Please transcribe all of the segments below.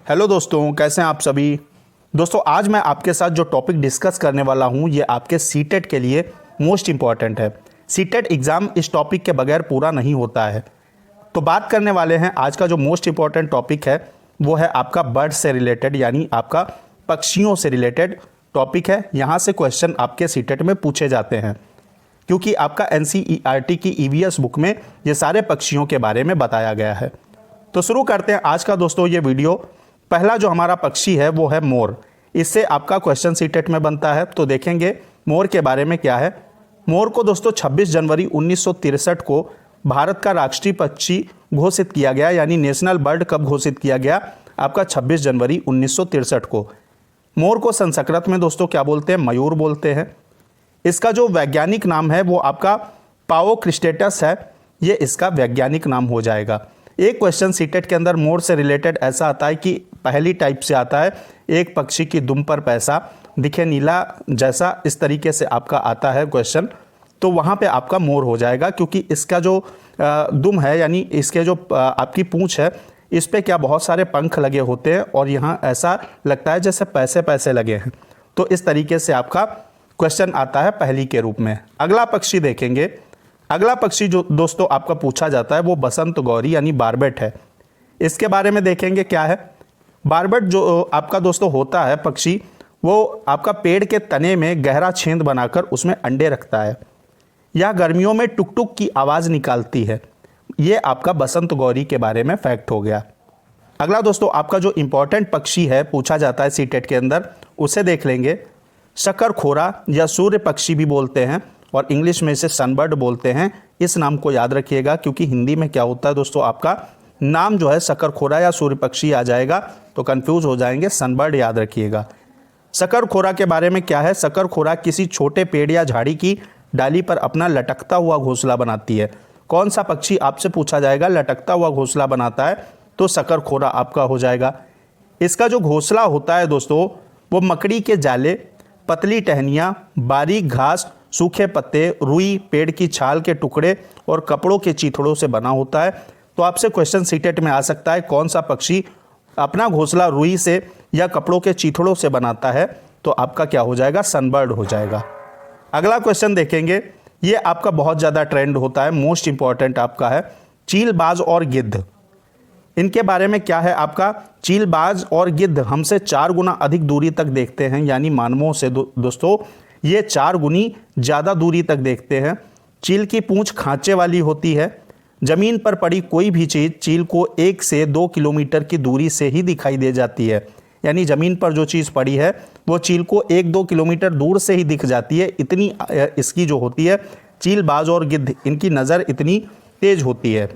Hello दोस्तों, कैसे हैं आप सभी। दोस्तों आज मैं आपके साथ जो टॉपिक डिस्कस करने वाला हूं ये आपके सीटेट के लिए मोस्ट इम्पॉर्टेंट है। सीटेट एग्ज़ाम इस टॉपिक के बगैर पूरा नहीं होता है। तो बात करने वाले हैं आज का जो मोस्ट इम्पॉर्टेंट टॉपिक है वो है आपका बर्ड से रिलेटेड, यानी आपका पक्षियों से रिलेटेड टॉपिक है। यहाँ से क्वेश्चन आपके सीटेट में पूछे जाते हैं क्योंकि आपका NCERT की EVS बुक में ये सारे पक्षियों के बारे में बताया गया है। तो शुरू करते हैं आज का दोस्तों ये वीडियो। पहला जो हमारा पक्षी है वो है मोर। इससे आपका क्वेश्चन सीटेट में बनता है। तो देखेंगे मोर के बारे में क्या है। मोर को दोस्तों 26 जनवरी 1963 को भारत का राष्ट्रीय पक्षी घोषित किया गया, यानी नेशनल बर्ड कब घोषित किया गया, आपका 26 जनवरी 1963 को। मोर को संस्कृत में दोस्तों क्या बोलते हैं, मयूर बोलते हैं। इसका जो वैज्ञानिक नाम है वो आपका पाओक्रिस्टेटस है, ये इसका वैज्ञानिक नाम हो जाएगा। एक क्वेश्चन सीटेट के अंदर मोर से रिलेटेड ऐसा आता है कि पहली टाइप से आता है, एक पक्षी की दुम पर पैसा दिखे नीला जैसा, इस तरीके से आपका आता है क्वेश्चन। तो वहाँ पे आपका मोर हो जाएगा क्योंकि इसका जो दुम है यानी इसके जो आपकी पूंछ है इस पे क्या बहुत सारे पंख लगे होते हैं और यहाँ ऐसा लगता है जैसे पैसे पैसे लगे हैं। तो इस तरीके से आपका क्वेश्चन आता है पहली के रूप में। अगला पक्षी देखेंगे। अगला पक्षी जो दोस्तों आपका पूछा जाता है वो बसंत गौरी यानी बारबेट है। इसके बारे में देखेंगे क्या है। बारबेट जो आपका दोस्तों होता है पक्षी, वो आपका पेड़ के तने में गहरा छेद बनाकर उसमें अंडे रखता है। यह गर्मियों में टुक टुक की आवाज़ निकालती है। ये आपका बसंत गौरी के बारे में फैक्ट हो गया। अगला दोस्तों आपका जो इम्पोर्टेंट पक्षी है पूछा जाता है सीटेट के अंदर, उसे देख लेंगे। शकरखोरा या सूर्य पक्षी भी बोलते हैं और इंग्लिश में इसे सनबर्ड बोलते हैं। इस नाम को याद रखिएगा क्योंकि हिंदी में क्या होता है दोस्तों, आपका नाम जो है शकरखोरा या सूर्य पक्षी आ जाएगा तो कंफ्यूज हो जाएंगे, सनबर्ड याद रखिएगा। शकरखोरा के बारे में क्या है, शकरखोरा किसी छोटे पेड़ या झाड़ी की डाली पर अपना लटकता हुआ घोंसला बनाती है। कौन सा पक्षी आपसे पूछा जाएगा लटकता हुआ घोंसला बनाता है, तो शकरखोरा आपका हो जाएगा। इसका जो घोंसला होता है दोस्तों वो मकड़ी के जाले, पतली टहनियाँ, बारीक घास, सूखे पत्ते, रुई, पेड़ की छाल के टुकड़े और कपड़ों के चीथड़ों से बना होता है। तो आपसे क्वेश्चन सीटेट में आ सकता है कौन सा पक्षी अपना घोंसला रुई से या कपड़ों के चीथड़ों से बनाता है, तो आपका क्या हो जाएगा, सनबर्ड हो जाएगा। अगला क्वेश्चन देखेंगे। ये आपका बहुत ज़्यादा ट्रेंड होता है, मोस्ट इंपॉर्टेंट आपका है चीलबाज और गिद्ध। इनके बारे में क्या है आपका, चीलबाज और गिद्ध हमसे 4 गुना अधिक दूरी तक देखते हैं, यानी मानवों से दोस्तों ये 4 गुनी ज़्यादा दूरी तक देखते हैं। चील की पूंछ खांचे वाली होती है। ज़मीन पर पड़ी कोई भी चीज़ चील को 1 से 2 किलोमीटर की दूरी से ही दिखाई दे जाती है, यानी ज़मीन पर जो चीज़ पड़ी है वो चील को 1-2 किलोमीटर दूर से ही दिख जाती है। इतनी इसकी जो होती है चीलबाज और गिद्ध, इनकी नज़र इतनी तेज होती है।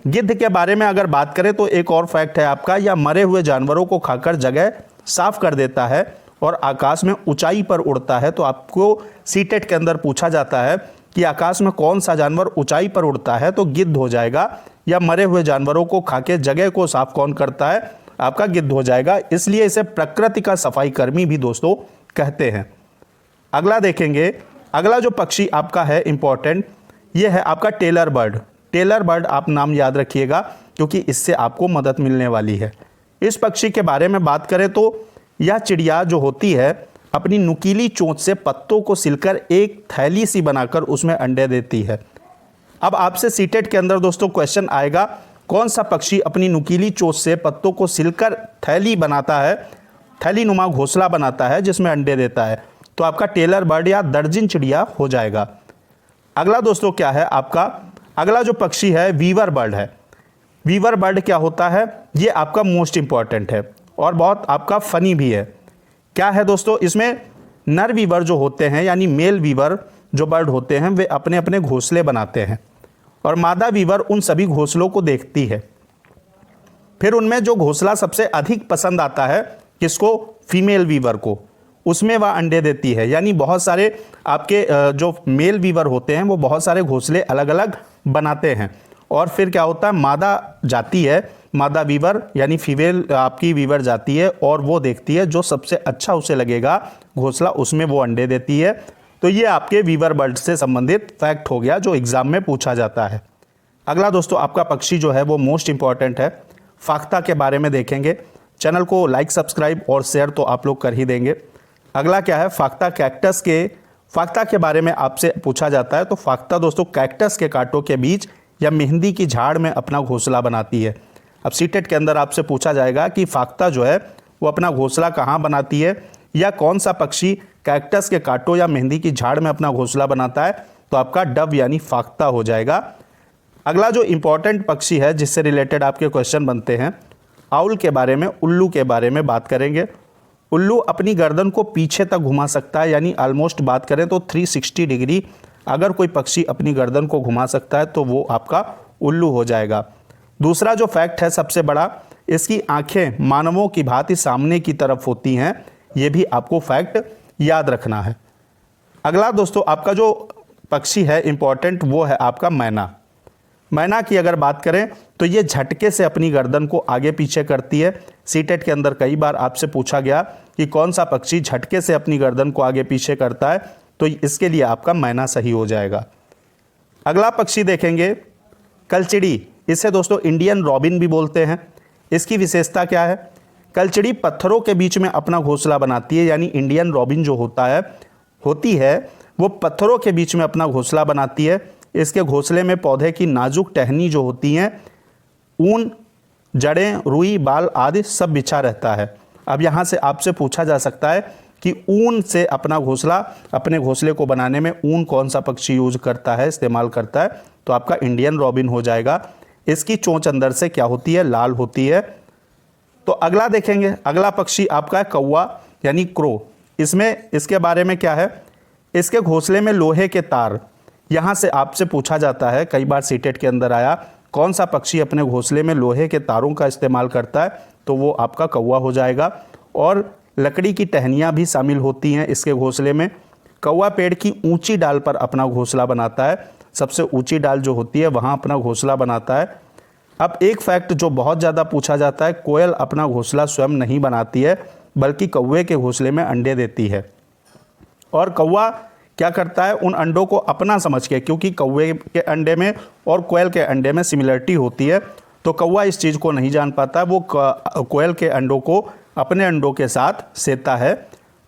गिद्ध के बारे में अगर बात करें तो एक और फैक्ट है आपका, यह मरे हुए जानवरों को खाकर जगह साफ कर देता है और आकाश में ऊंचाई पर उड़ता है। तो आपको सीटेट के अंदर पूछा जाता है कि आकाश में कौन सा जानवर ऊंचाई पर उड़ता है, तो गिद्ध हो जाएगा। या मरे हुए जानवरों को खाके जगह को साफ कौन करता है, आपका गिद्ध हो जाएगा। इसलिए इसे प्रकृति का सफाई कर्मी भी दोस्तों कहते हैं। अगला देखेंगे। अगला जो पक्षी आपका है इंपॉर्टेंट, ये है आपका टेलर बर्ड। टेलर बर्ड आप नाम याद रखिएगा क्योंकि इससे आपको मदद मिलने वाली है। इस पक्षी के बारे में बात करें तो यह चिड़िया जो होती है अपनी नुकीली चोंच से पत्तों को सिलकर एक थैली सी बनाकर उसमें अंडे देती है। अब आपसे सीटेट के अंदर दोस्तों क्वेश्चन आएगा कौन सा पक्षी अपनी नुकीली चोंच से पत्तों को सिलकर थैली बनाता है, थैली नुमा घोंसला बनाता है जिसमें अंडे देता है, तो आपका टेलर बर्ड या दर्जन चिड़िया हो जाएगा। अगला दोस्तों क्या है आपका, अगला जो पक्षी है वीवर बर्ड है। वीवर बर्ड क्या होता है, ये आपका मोस्ट इंपॉर्टेंट है और बहुत आपका फनी भी है। क्या है दोस्तों, इसमें नर वीवर जो होते हैं यानी मेल वीवर जो बर्ड होते हैं वे अपने अपने घोंसले बनाते हैं और मादा वीवर उन सभी घोंसलों को देखती है। फिर उनमें जो घोंसला सबसे अधिक पसंद आता है किसको, फीमेल वीवर को, उसमें वह अंडे देती है। यानी बहुत सारे आपके जो मेल वीवर होते हैं वो बहुत सारे घोंसले अलग अलग बनाते हैं और फिर क्या होता है, मादा जाती है, मादा वीवर यानी फीमेल आपकी वीवर जाती है और वो देखती है जो सबसे अच्छा उसे लगेगा घोंसला, उसमें वो अंडे देती है। तो ये आपके वीवर बर्ड से संबंधित फैक्ट हो गया जो एग्जाम में पूछा जाता है। अगला दोस्तों आपका पक्षी जो है वो मोस्ट इंपॉर्टेंट है, फाख्ता के बारे में देखेंगे। चैनल को लाइक, सब्सक्राइब और शेयर तो आप लोग कर ही देंगे। अगला क्या है, फाख्ता कैक्टस के फाख्ता के बारे में आपसे पूछा जाता है। तो फाख्ता दोस्तों कैक्टस के कांटों के बीच या मेहंदी की झाड़ में अपना घोंसला बनाती है। अब सीटेट के अंदर आपसे पूछा जाएगा कि फाख्ता जो है वो अपना घोंसला कहाँ बनाती है या कौन सा पक्षी कैक्टस के कांटों या मेहंदी की झाड़ में अपना घोंसला बनाता है, तो आपका डव यानी फाख्ता हो जाएगा। अगला जो इंपॉर्टेंट पक्षी है जिससे रिलेटेड आपके क्वेश्चन बनते हैं, आउल के बारे में, उल्लू के बारे में बात करेंगे। उल्लू अपनी गर्दन को पीछे तक घुमा सकता है, यानी ऑलमोस्ट बात करें तो 360 डिग्री अगर कोई पक्षी अपनी गर्दन को घुमा सकता है तो वो आपका उल्लू हो जाएगा। दूसरा जो फैक्ट है सबसे बड़ा, इसकी आंखें मानवों की भांति सामने की तरफ होती हैं, ये भी आपको फैक्ट याद रखना है। अगला दोस्तों आपका जो पक्षी है इंपॉर्टेंट वो है आपका मैना। मैना की अगर बात करें तो ये झटके से अपनी गर्दन को आगे पीछे करती है। सीटेट के अंदर कई बार आपसे पूछा गया कि कौन सा पक्षी झटके से अपनी गर्दन को आगे पीछे करता है, तो इसके लिए आपका मैना सही हो जाएगा। अगला पक्षी देखेंगे कलचिड़ी। इसे दोस्तों इंडियन रॉबिन भी बोलते हैं। इसकी विशेषता क्या है, कलचिड़ी पत्थरों के बीच में अपना घोंसला बनाती है, यानी इंडियन रॉबिन जो होती है वो पत्थरों के बीच में अपना घोंसला बनाती है। इसके घोंसले में पौधे की नाजुक टहनी जो होती हैं, ऊन, जड़ें, रुई, बाल आदि सब बिछा रहता है। अब यहाँ से आपसे पूछा जा सकता है कि ऊन से अपने घोंसले को बनाने में ऊन कौन सा पक्षी यूज करता है, इस्तेमाल करता है, तो आपका इंडियन रॉबिन हो जाएगा। इसकी चोंच अंदर से क्या होती है, लाल होती है। तो अगला देखेंगे, अगला पक्षी आपका है कौवा यानी क्रो। इसके बारे में क्या है, इसके घोंसले में लोहे के तार, यहाँ से आपसे पूछा जाता है, कई बार सीटेट के अंदर आया, कौन सा पक्षी अपने घोंसले में लोहे के तारों का इस्तेमाल करता है, तो वो आपका कौवा हो जाएगा। और लकड़ी की टहनियाँ भी शामिल होती हैं इसके घोंसले में। कौवा पेड़ की ऊंची डाल पर अपना घोंसला बनाता है, सबसे ऊंची डाल जो होती है वहाँ अपना घोंसला बनाता है। अब एक फैक्ट जो बहुत ज़्यादा पूछा जाता है, कोयल अपना घोंसला स्वयं नहीं बनाती है बल्कि कौवे के घोंसले में अंडे देती है। और कौवा क्या करता है, उन अंडों को अपना समझ के, क्योंकि कौवे के अंडे में और कोयल के अंडे में सिमिलरिटी होती है, तो कौवा इस चीज़ को नहीं जान पाता, वो कोयल के अंडों को अपने अंडों के साथ सेता है।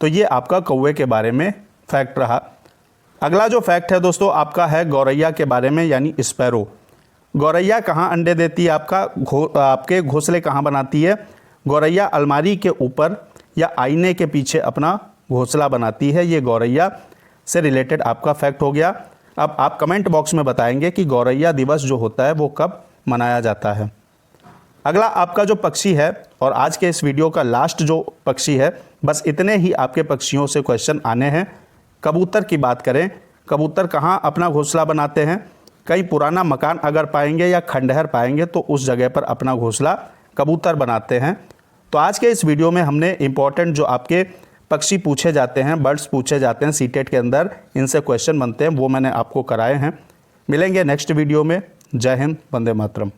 तो ये आपका कौवे के बारे में फैक्ट रहा। अगला जो फैक्ट है दोस्तों आपका है गौरैया के बारे में, यानी स्पैरो। गौरैया कहाँ अंडे देती है, आपके घोंसले कहाँ बनाती है, गौरैया अलमारी के ऊपर या आईने के पीछे अपना घोंसला बनाती है। ये गौरैया से रिलेटेड आपका फैक्ट हो गया। अब आप कमेंट बॉक्स में बताएंगे कि गौरैया दिवस जो होता है वो कब मनाया जाता है। अगला आपका जो पक्षी है और आज के इस वीडियो का लास्ट जो पक्षी है, बस इतने ही आपके पक्षियों से क्वेश्चन आने हैं। कबूतर की बात करें, कबूतर कहाँ अपना घोंसला बनाते हैं, कहीं पुराना मकान अगर पाएंगे या खंडहर पाएंगे तो उस जगह पर अपना घोंसला कबूतर बनाते हैं। तो आज के इस वीडियो में हमने इंपॉर्टेंट जो आपके पक्षी पूछे जाते हैं, बर्ड्स पूछे जाते हैं सीटेट के अंदर, इनसे क्वेश्चन बनते हैं, वो मैंने आपको कराए हैं। मिलेंगे नेक्स्ट वीडियो में। जय हिंद, वंदे मातरम।